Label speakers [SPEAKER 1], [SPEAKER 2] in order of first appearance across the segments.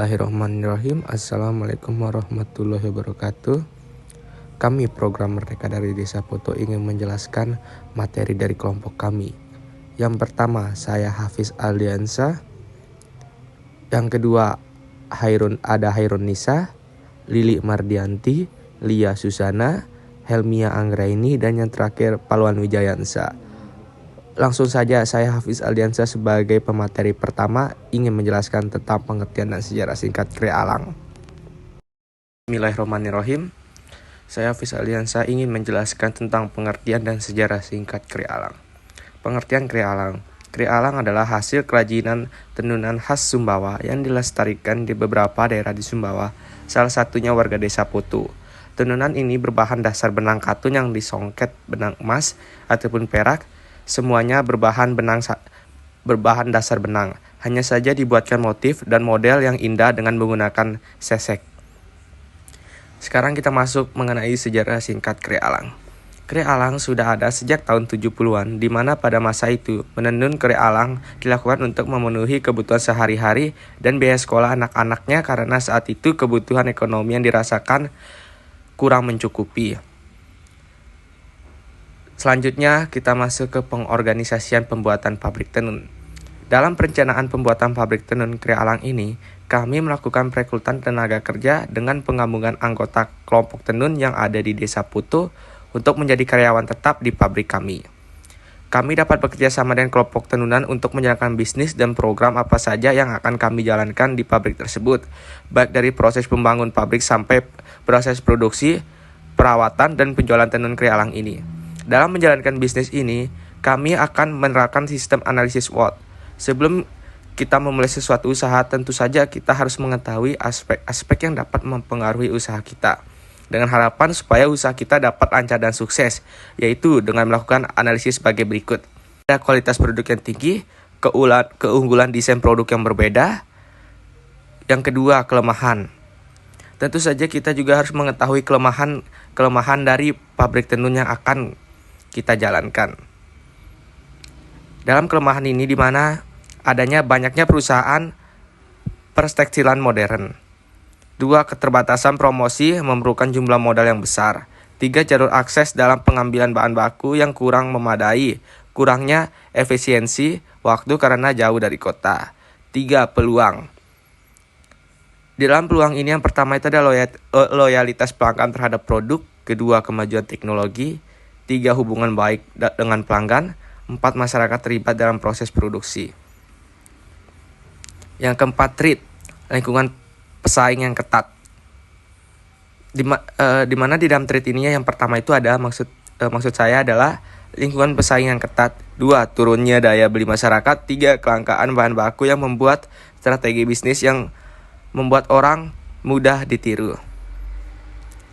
[SPEAKER 1] Bismillahirrahmanirrahim. Assalamualaikum warahmatullahi wabarakatuh. Kami program Merdeka dari Desa Poto ingin menjelaskan materi dari kelompok kami. Yang pertama, saya Hafiz Aldiansa. Yang kedua, Hairun Nisa, Lili Mardianti, Lia Susana, Helmia Anggraini, dan yang terakhir Paluan Wijayansa. Langsung saja, saya Hafiz Aldiansa sebagai pemateri pertama ingin menjelaskan tentang pengertian dan sejarah singkat Kria Alang. Bismillahirrahmanirrahim. Saya Hafiz Aldiansa ingin menjelaskan tentang pengertian dan sejarah singkat Kria Alang. Pengertian Kria Alang. Kria Alang adalah hasil kerajinan tenunan khas Sumbawa yang dilestarikan di beberapa daerah di Sumbawa, salah satunya warga desa Poto. Tenunan ini berbahan dasar benang katun yang disongket benang emas ataupun perak. Semuanya berbahan dasar benang. Hanya saja dibuatkan motif dan model yang indah dengan menggunakan sesek. Sekarang kita masuk mengenai sejarah singkat Kria Alang. Kria Alang sudah ada sejak tahun 70-an, di mana pada masa itu menenun Kria Alang dilakukan untuk memenuhi kebutuhan sehari-hari dan biaya sekolah anak-anaknya karena saat itu kebutuhan ekonomi yang dirasakan kurang mencukupi. Selanjutnya kita masuk ke pengorganisasian pembuatan pabrik tenun. Dalam perencanaan pembuatan pabrik tenun Kria Alang ini, kami melakukan perekrutan tenaga kerja dengan penggabungan anggota kelompok tenun yang ada di Desa Poto untuk menjadi karyawan tetap di pabrik kami. Kami dapat bekerja sama dengan kelompok tenunan untuk menjalankan bisnis dan program apa saja yang akan kami jalankan di pabrik tersebut, baik dari proses pembangun pabrik sampai proses produksi, perawatan, dan penjualan tenun Kria Alang ini. Dalam menjalankan bisnis ini, kami akan menerapkan sistem analisis SWOT. Sebelum kita memulai sesuatu usaha, tentu saja kita harus mengetahui aspek-aspek yang dapat mempengaruhi usaha kita, dengan harapan supaya usaha kita dapat lancar dan sukses, yaitu dengan melakukan analisis sebagai berikut. Ada kualitas produk yang tinggi, keunggulan desain produk yang berbeda. Yang kedua, kelemahan. Tentu saja kita juga harus mengetahui kelemahan dari pabrik tenun yang akan kita jalankan. Dalam kelemahan ini di mana adanya banyaknya perusahaan perstekstilan modern. 2. Keterbatasan promosi memerlukan jumlah modal yang besar. 3. Jalur akses dalam pengambilan bahan baku yang kurang memadai. Kurangnya efisiensi waktu karena jauh dari kota. 3. Peluang. Di dalam peluang ini yang pertama itu adalah loyalitas pelanggan terhadap produk. Kedua, kemajuan teknologi. 3. Hubungan baik dengan pelanggan. 4. Masyarakat terlibat dalam proses produksi. Yang keempat, treat, lingkungan pesaing yang ketat. Di mana di dalam treat ini yang pertama itu ada maksud saya adalah lingkungan pesaing yang ketat. 2. Turunnya daya beli masyarakat. 3. Kelangkaan bahan baku yang membuat strategi bisnis yang membuat orang mudah ditiru.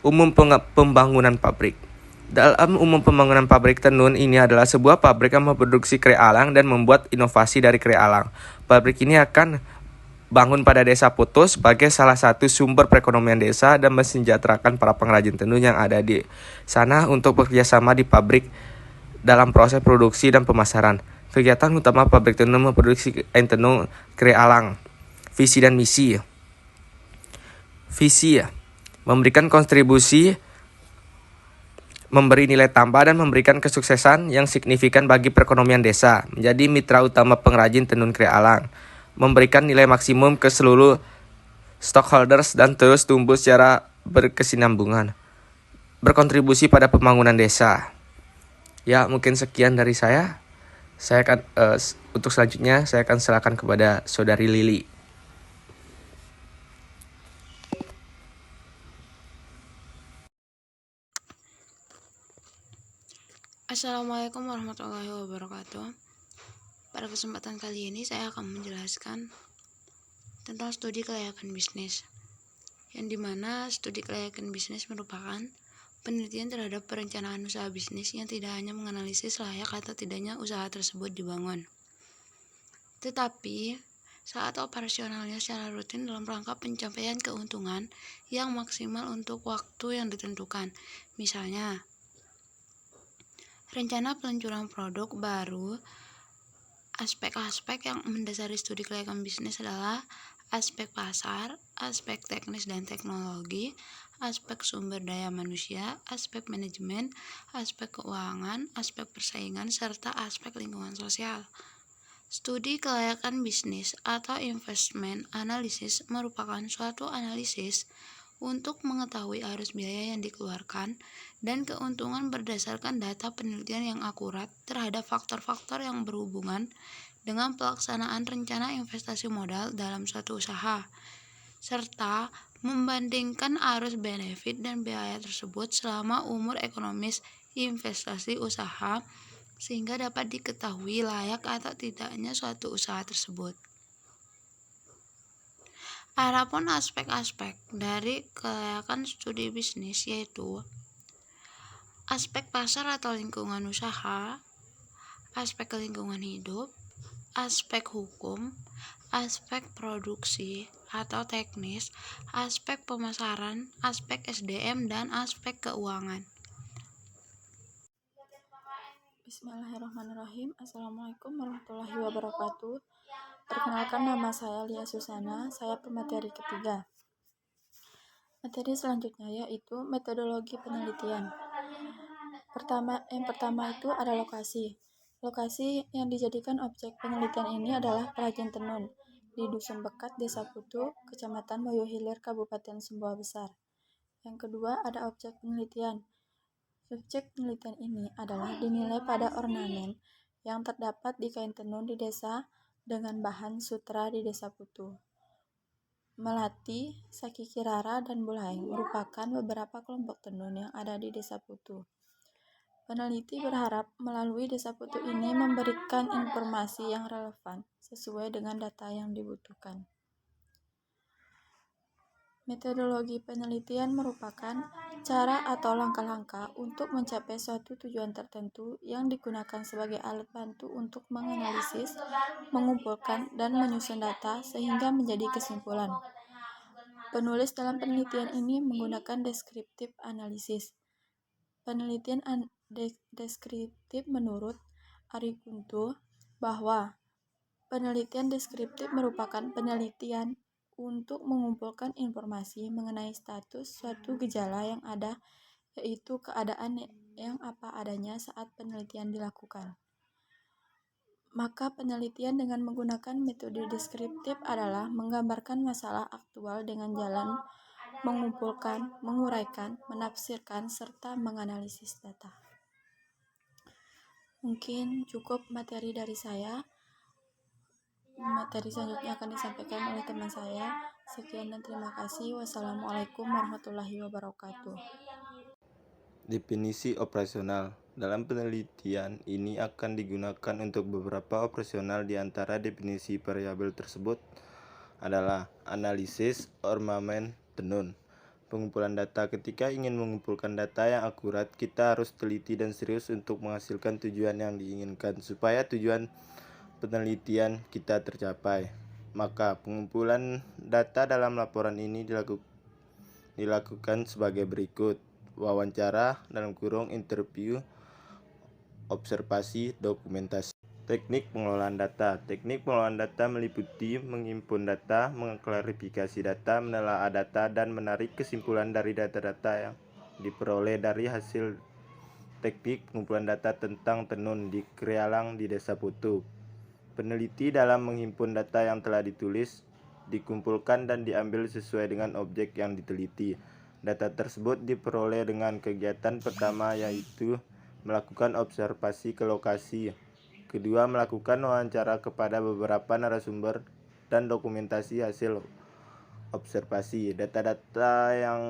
[SPEAKER 1] Umum pembangunan pabrik. Dalam umum pembangunan pabrik tenun ini adalah sebuah pabrik yang memproduksi Kria Alang dan membuat inovasi dari Kria Alang. Pabrik ini akan bangun pada Desa Poto sebagai salah satu sumber perekonomian desa dan mensejahterakan para pengrajin tenun yang ada di sana untuk bekerja sama di pabrik dalam proses produksi dan pemasaran. Kegiatan utama pabrik tenun memproduksi kain tenun Kria Alang. Visi dan misi. Visi memberikan kontribusi, memberi nilai tambah dan memberikan kesuksesan yang signifikan bagi perekonomian desa, menjadi mitra utama pengrajin tenun Kria Alang, memberikan nilai maksimum ke seluruh stockholders dan terus tumbuh secara berkesinambungan, berkontribusi pada pembangunan desa. Ya, mungkin sekian dari saya. Saya akan untuk selanjutnya saya akan silakan kepada Saudari Lili.
[SPEAKER 2] Assalamualaikum warahmatullahi wabarakatuh. Pada kesempatan kali ini saya akan menjelaskan tentang studi kelayakan bisnis, yang dimana studi kelayakan bisnis merupakan penelitian terhadap perencanaan usaha bisnis yang tidak hanya menganalisis layak atau tidaknya usaha tersebut dibangun, tetapi saat operasionalnya secara rutin dalam rangka pencapaian keuntungan yang maksimal untuk waktu yang ditentukan. Misalnya, rencana peluncuran produk baru. Aspek-aspek yang mendasari studi kelayakan bisnis adalah aspek pasar, aspek teknis dan teknologi, aspek sumber daya manusia, aspek manajemen, aspek keuangan, aspek persaingan, serta aspek lingkungan sosial. Studi kelayakan bisnis atau investment analysis merupakan suatu analisis untuk mengetahui arus biaya yang dikeluarkan dan keuntungan berdasarkan data penelitian yang akurat terhadap faktor-faktor yang berhubungan dengan pelaksanaan rencana investasi modal dalam suatu usaha, serta membandingkan arus benefit dan biaya tersebut selama umur ekonomis investasi usaha sehingga dapat diketahui layak atau tidaknya suatu usaha tersebut. Adapun aspek-aspek dari kelayakan studi bisnis yaitu aspek pasar atau lingkungan usaha, aspek lingkungan hidup, aspek hukum, aspek produksi atau teknis, aspek pemasaran, aspek SDM, dan aspek keuangan.
[SPEAKER 3] Bismillahirrahmanirrahim. Assalamualaikum warahmatullahi wabarakatuh. Perkenalkan, nama saya Lia Susana, saya pemateri ketiga. Materi selanjutnya yaitu metodologi penelitian. Yang pertama itu ada lokasi. Lokasi yang dijadikan objek penelitian ini adalah Perajin Tenun di Dusun Bekat, Desa Putu, Kecamatan Moyo Hilir, Kabupaten Sumbawa Besar. Yang kedua ada objek penelitian. Subjek penelitian ini adalah dinilai pada ornamen yang terdapat di kain tenun di desa dengan bahan sutra di Desa Putu. Melati, Sakikirara, dan Bulaeng merupakan beberapa kelompok tenun yang ada di Desa Putu. Peneliti berharap melalui Desa Putu ini memberikan informasi yang relevan sesuai dengan data yang dibutuhkan. Metodologi penelitian merupakan cara atau langkah-langkah untuk mencapai suatu tujuan tertentu yang digunakan sebagai alat bantu untuk menganalisis, mengumpulkan, dan menyusun data sehingga menjadi kesimpulan. Penulis dalam penelitian ini menggunakan deskriptif analisis. Penelitian deskriptif menurut Ari Guntur bahwa penelitian deskriptif merupakan penelitian untuk mengumpulkan informasi mengenai status suatu gejala yang ada, yaitu keadaan yang apa adanya saat penelitian dilakukan. Maka penelitian dengan menggunakan metode deskriptif adalah menggambarkan masalah aktual dengan jalan mengumpulkan, menguraikan, menafsirkan, serta menganalisis data. Mungkin cukup materi dari saya. Materi selanjutnya akan disampaikan oleh teman saya. Sekian dan terima kasih. Wassalamualaikum warahmatullahi wabarakatuh.
[SPEAKER 4] Definisi operasional. Dalam penelitian ini akan digunakan untuk beberapa operasional. Di antara definisi variabel tersebut adalah analisis ornamen tenun. Pengumpulan data. Ketika ingin mengumpulkan data yang akurat, kita harus teliti dan serius untuk menghasilkan tujuan yang diinginkan supaya tujuan penelitian kita tercapai. Maka pengumpulan data dalam laporan ini dilakukan sebagai berikut: wawancara (interview), observasi, dokumentasi. Teknik pengelolaan data. Teknik pengelolaan data meliputi menghimpun data, mengklarifikasi data, menelaah data, dan menarik kesimpulan dari data-data yang diperoleh dari hasil teknik pengumpulan data tentang tenun di Krialang di Desa Putu. Peneliti dalam menghimpun data yang telah ditulis, dikumpulkan, dan diambil sesuai dengan objek yang diteliti. Data tersebut diperoleh dengan kegiatan pertama, yaitu melakukan observasi ke lokasi. Kedua, melakukan wawancara kepada beberapa narasumber dan dokumentasi hasil observasi. Data-data yang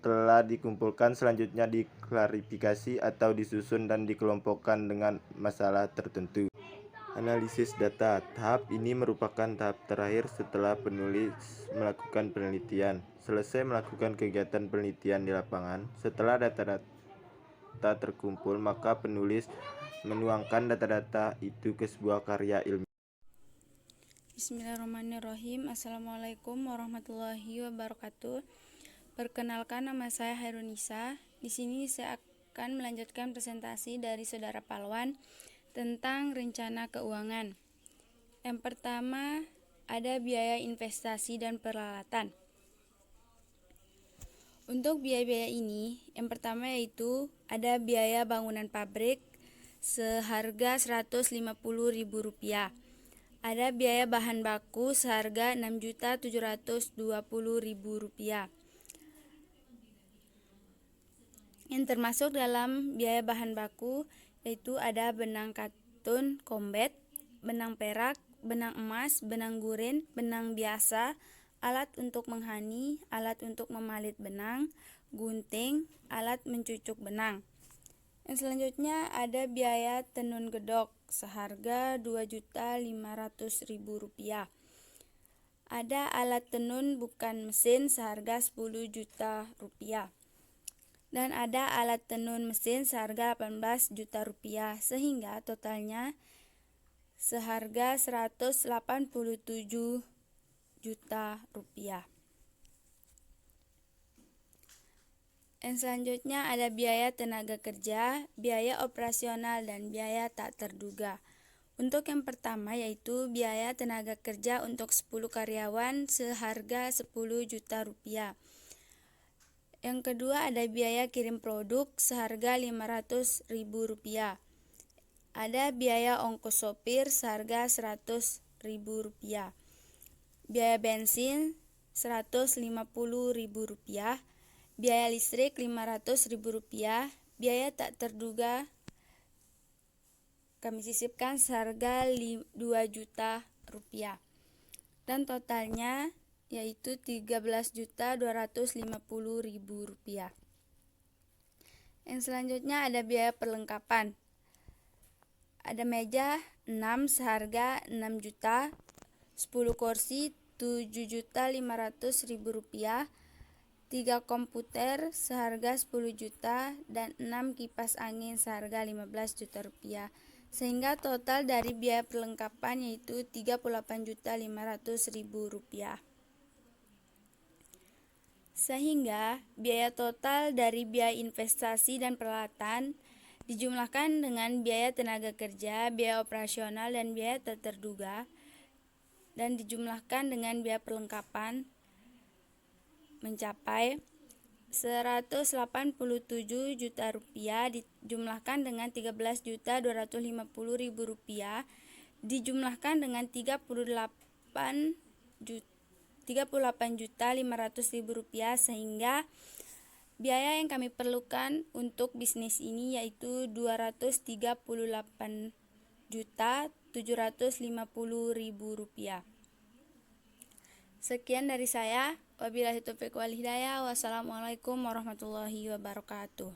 [SPEAKER 4] telah dikumpulkan selanjutnya diklarifikasi atau disusun dan dikelompokkan dengan masalah tertentu. Analisis data. Tahap ini merupakan tahap terakhir setelah penulis melakukan penelitian. Selesai melakukan kegiatan penelitian di lapangan, setelah data-data terkumpul, maka penulis menuangkan data-data itu ke sebuah karya ilmiah.
[SPEAKER 5] Bismillahirrahmanirrahim. Assalamualaikum warahmatullahi wabarakatuh. Perkenalkan, nama saya Hairunisa. Di sini saya akan melanjutkan presentasi dari Saudara Palwan tentang rencana keuangan. Yang pertama ada biaya investasi dan peralatan. Untuk biaya-biaya ini, yang pertama yaitu ada biaya bangunan pabrik seharga Rp150.000. Ada biaya bahan baku seharga Rp6.720.000. Yang termasuk dalam biaya bahan baku yaitu ada benang katun combat, benang perak, benang emas, benang guren, benang biasa, alat untuk menghani, alat untuk memalit benang, gunting, alat mencucuk benang. Yang selanjutnya ada biaya tenun gedok seharga Rp2.500.000. Ada alat tenun bukan mesin seharga Rp10 juta. Dan ada alat tenun mesin seharga Rp18 juta, sehingga totalnya seharga Rp187 juta. Yang selanjutnya ada biaya tenaga kerja, biaya operasional, dan biaya tak terduga. Untuk yang pertama yaitu biaya tenaga kerja untuk 10 karyawan seharga Rp10 juta. Yang kedua ada biaya kirim produk seharga Rp500.000. Ada biaya ongkos sopir seharga Rp100.000. Biaya bensin Rp150.000. Biaya listrik Rp500.000. Biaya tak terduga kami sisipkan seharga Rp2 juta. Dan totalnya yaitu Rp13.250.000. Yang selanjutnya ada biaya perlengkapan. Ada meja 6 seharga Rp6 juta, 10 kursi Rp7.500.000, 3 komputer seharga Rp10 juta, dan 6 kipas angin seharga Rp15 juta. Sehingga total dari biaya perlengkapan yaitu Rp38.500.000. Sehingga biaya total dari biaya investasi dan peralatan dijumlahkan dengan biaya tenaga kerja, biaya operasional, dan biaya tak terduga, dan dijumlahkan dengan biaya perlengkapan mencapai Rp187 juta, dijumlahkan dengan Rp13.250.000, dijumlahkan dengan Rp38.500.000, sehingga biaya yang kami perlukan untuk bisnis ini yaitu Rp238.750.000. Sekian dari saya. Wabillahi taufiq wal hidayah. Wassalamualaikum warahmatullahi wabarakatuh.